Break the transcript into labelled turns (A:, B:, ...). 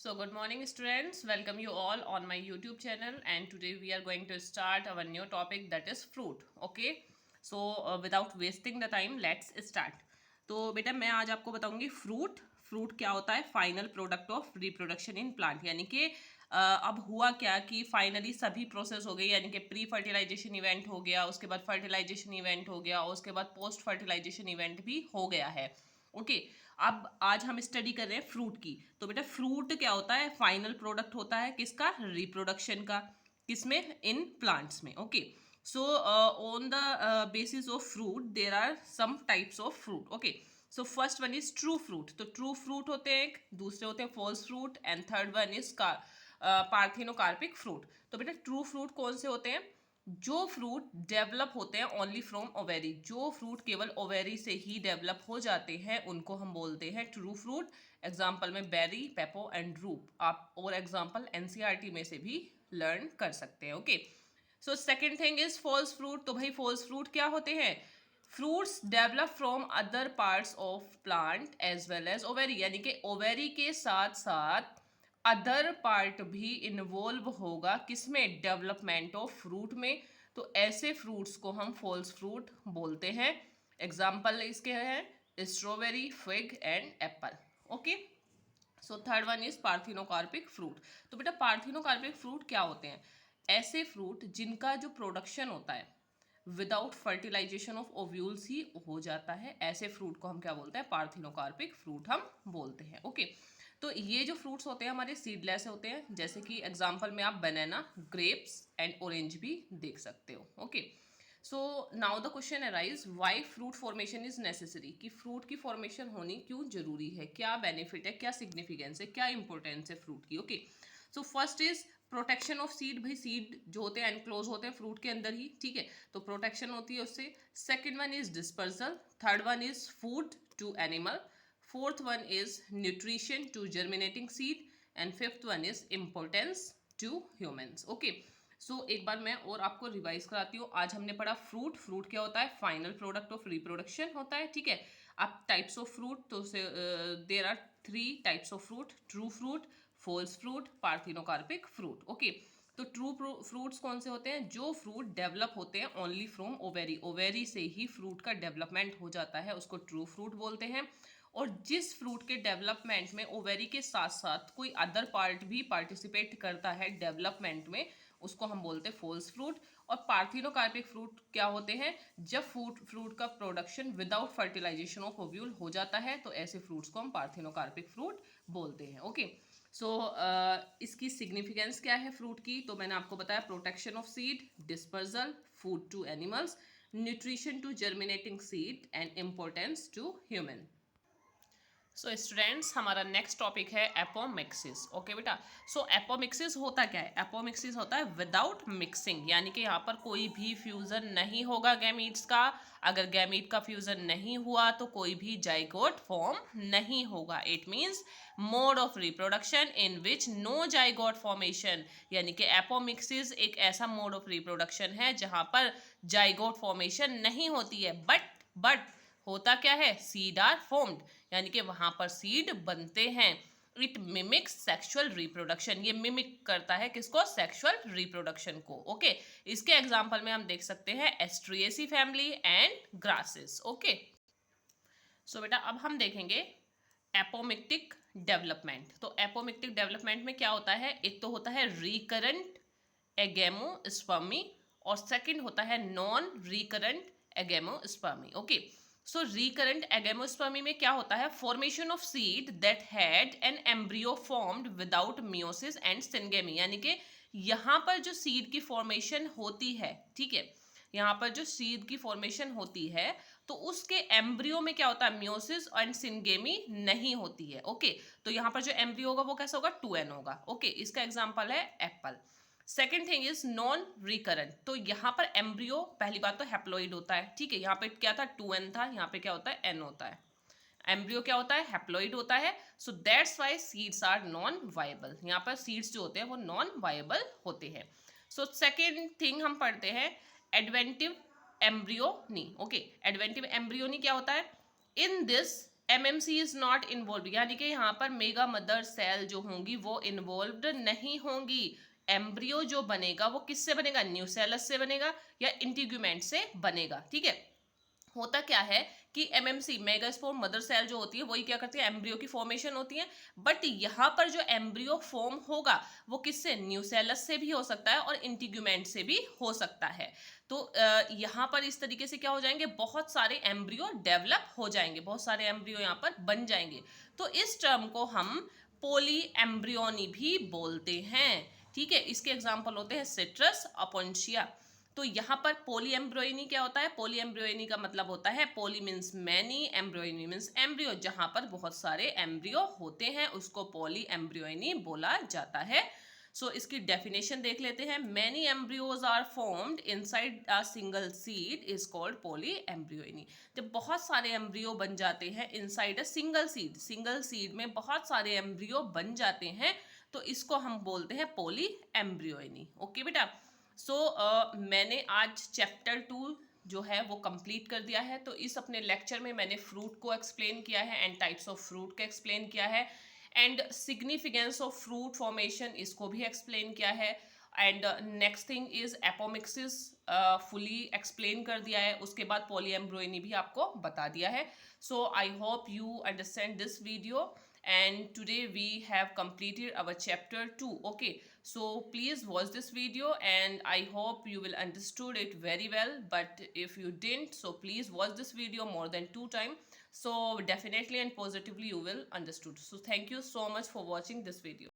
A: So good morning students, welcome you all on my YouTube channel and today we are going to start our new topic that is fruit. Okay, so without wasting the time let's start. तो बेटा मैं आज आपको बताऊंगी fruit क्या होता है, final product of reproduction in plant. यानी कि अब हुआ क्या कि फाइनली सभी प्रोसेस हो गई, यानी कि प्री फर्टिलाइजेशन इवेंट हो गया, उसके बाद फर्टिलाइजेशन इवेंट हो गया और उसके बाद पोस्ट फर्टिलाइजेशन इवेंट भी हो गया है। ओके, अब आज हम स्टडी कर रहे हैं फ्रूट की। तो बेटा फ्रूट क्या होता है, फाइनल प्रोडक्ट होता है किसका, रिप्रोडक्शन का। किसमें, इन प्लांट्स में। Okay, so on the basis of fruit there are some types of fruit. Okay, so first one is true fruit. तो ट्रू फ्रूट होते हैं एक, दूसरे होते हैं false fruit and third one is parthenocarpic fruit. तो बेटा ट्रू फ्रूट कौन से होते हैं, जो फ्रूट डेवलप होते हैं ओनली फ्रॉम ओवेरी, जो फ्रूट केवल ओवेरी से ही डेवलप हो जाते हैं उनको हम बोलते हैं ट्रू फ्रूट। एग्जाम्पल में बेरी, पेपो एंड ड्रूप। आप और एग्जाम्पल एनसीईआरटी में से भी लर्न कर सकते हैं। Okay, so second thing is false fruit. तो भाई फॉल्स फ्रूट क्या होते हैं, fruits develop from other parts of plant as well as ovary, यानी कि ओवेरी के साथ साथ अदर पार्ट भी इन्वॉल्व होगा किसमें, डेवलपमेंट ऑफ फ्रूट में। तो ऐसे फ्रूट्स को हम फॉल्स फ्रूट बोलते हैं। एग्जाम्पल इसके हैं strawberry, fig and Apple. Okay, so third one is parthenocarpic fruit. तो बेटा पार्थिनोकार्पिक फ्रूट क्या होते हैं, ऐसे फ्रूट जिनका जो प्रोडक्शन होता है विदाउट फर्टिलाइजेशन ऑफ ओव्यूल्स ही हो जाता है, ऐसे फ्रूट को हम क्या बोलते हैं, पार्थिनोकार्पिक फ्रूट हम बोलते हैं। ओके, तो ये जो फ्रूट्स होते हैं हमारे सीडलेस होते हैं, जैसे कि एग्जांपल में आप बनाना, ग्रेप्स एंड ऑरेंज भी देख सकते हो। Okay, so now the question arise why fruit formation is necessary, कि फ्रूट की फॉर्मेशन होनी क्यों जरूरी है, क्या बेनिफिट है, क्या सिग्निफिकेंस है, क्या इंपॉर्टेंस है फ्रूट की। Okay, so first is protection of seed. भाई सीड जो होते हैं एनक्लोज होते हैं फ्रूट के अंदर ही, ठीक है, तो प्रोटेक्शन होती है उससे। Second one is dispersal, third one is food to animal, fourth one is nutrition to germinating seed and fifth one is importance to humans. Okay, so एक बार मैं और आपको रिवाइज कराती हूँ। आज हमने पढ़ा फ्रूट, फ्रूट क्या होता है, फाइनल प्रोडक्ट ऑफ रिप्रोडक्शन होता है, ठीक है। अब टाइप्स ऑफ फ्रूट, तो there are three types of fruit, true fruit, false fruit, parthenocarpic fruit. Okay, तो ट्रू फ्रूट्स कौन से होते हैं, जो फ्रूट डेवलप होते हैं ओनली फ्रॉम ओवेरी, ओवेरी से ही फ्रूट का डेवलपमेंट हो जाता है, उसको ट्रू फ्रूट बोलते हैं। और जिस फ्रूट के डेवलपमेंट में ओवेरी के साथ साथ कोई अदर पार्ट भी पार्टिसिपेट करता है डेवलपमेंट में, उसको हम बोलते हैं फॉल्स फ्रूट। और पार्थिनोकार्पिक फ्रूट क्या होते हैं, जब फ्रूट का production without fertilization of ovule हो जाता है, तो ऐसे फ्रूट्स को हम पार्थिनोकार्पिक फ्रूट बोलते हैं। ओके, सो इसकी सिग्निफिकेंस क्या है फ्रूट की, तो मैंने आपको बताया protection of seed, dispersal, food to animals, nutrition to germinating seed and importance to human. So students हमारा नेक्स्ट टॉपिक है एपोमिक्सिस। ओके बेटा, सो एपोमिक्सिस होता क्या है, एपोमिक्सिस होता है विदाउट मिक्सिंग, यानी कि यहाँ पर कोई भी फ्यूजन नहीं होगा गैमीट्स का। अगर गैमीट का फ्यूजन नहीं हुआ तो कोई भी जाइगोट फॉर्म नहीं होगा। It means mode of reproduction in which no zygote formation, यानी कि एपोमिक्सिस एक ऐसा मोड ऑफ रिप्रोडक्शन है जहाँ पर जाइगोट फॉर्मेशन नहीं होती है, बट होता क्या है, सीड आर फॉर्म्ड, यानी कि वहां पर सीड बनते हैं। इट मिमिक्स सेक्सुअल रिप्रोडक्शन, ये मिमिक करता है किसको, सेक्सुअल रिप्रोडक्शन को। ओके, इसके एग्जांपल में हम देख सकते हैं एस्ट्रिएसी फैमिली एंड ग्रासेस। ओके, सो बेटा अब हम देखेंगे एपोमिक्टिक डेवलपमेंट। तो एपोमिक्टिक डेवलपमेंट में क्या होता है, एक तो होता है रिकरेंट एगेमोस्पर्मी और सेकंड होता है नॉन रिकरेंट एगेमोस्पर्मी। ओके, सो रिकरेंट एगेमोस्पर्मी में क्या होता है, formation of seed that had an embryo formed without meiosis and syngamy, यानी कि यहाँ पर जो सीड की फॉर्मेशन होती है, ठीक है, यहाँ पर जो सीड की फॉर्मेशन होती है तो उसके एम्ब्रियो में क्या होता है, मियोसिस एंड सिंगेमी नहीं होती है। ओके, तो यहाँ पर जो एम्ब्रियो होगा वो कैसा होगा, 2n होगा। ओके, इसका एग्जांपल है Apple. Second thing is non recurrent, तो यहाँ पर एम्ब्रियो पहली बात तो हैप्लॉइड होता है, ठीक है, यहाँ पे क्या था 2n था, यहाँ पे क्या होता है n होता है। एम्ब्रियो क्या होता है, हैप्लॉइड होता है, so that's why seeds are non viable, यहाँ पर सीड्स जो होते हैं वो नॉन वायबल होते हैं। सो सेकेंड थिंग हम पढ़ते हैं adventive embryony. Okay, adventive embryony क्या होता है, in this MMC is not involve, यानी कि यहाँ पर मेगा मदर सेल जो होंगी वो इन्वॉल्व्ड नहीं होंगी। एम्ब्रियो जो बनेगा वो किससे बनेगा, न्यूसेलस से बनेगा या इंटीग्यूमेंट से बनेगा। ठीक है, होता क्या है कि एमएमसी मेगास्पोर मदर सेल जो होती है वही क्या करती है, एम्ब्रियो की फॉर्मेशन होती है। बट यहाँ पर जो एम्ब्रियो फॉर्म होगा वो किससे, न्यूसेलस से भी हो सकता है और इंटीग्यूमेंट से भी हो सकता है। तो यहाँ पर इस तरीके से क्या हो जाएंगे, बहुत सारे एम्ब्रियो डेवलप हो जाएंगे, बहुत सारे एम्ब्रियो यहाँ पर बन जाएंगे। तो इस टर्म को हम पोली एम्ब्रियोनी भी बोलते हैं। ठीक है, इसके एग्जाम्पल होते हैं सिट्रस, अपोन्शिया। तो यहाँ पर पोली एम्ब्रोइनी क्या होता है, पोली एम्ब्रोइनी का मतलब होता है, पोली मीन्स मैनी, एम्ब्रोइनी मीन्स एम्ब्रियो, जहां पर बहुत सारे एम्ब्रियो होते हैं उसको पोली एम्ब्रोइनी बोला जाता है। सो इसकी डेफिनेशन देख लेते हैं। Many embryos are formed inside a single seed is called poly embryony. जब बहुत सारे एम्ब्रियो बन जाते हैं inside a single seed, single seed में बहुत सारे एम्ब्रियो बन जाते हैं तो इसको हम बोलते हैं पोली एम्ब्रियोइनी। ओके बेटा, सो मैंने आज चैप्टर 2 जो है वो कंप्लीट कर दिया है। तो इस अपने लेक्चर में मैंने फ्रूट को एक्सप्लेन किया है एंड टाइप्स ऑफ फ्रूट का एक्सप्लेन किया है and significance of fruit formation इसको भी एक्सप्लेन किया है। And next thing is apomixis fully explain कर दिया है। उसके बाद पॉलीएम्ब्रोइनी भी आपको बता दिया है। So I hope you understand this video and today we have completed our chapter 2. Okay, so please watch this video and I hope you will understood it very well. But if you didn't, so please watch this video more than 2 times, so definitely and positively you will understood. So thank you so much for watching this video.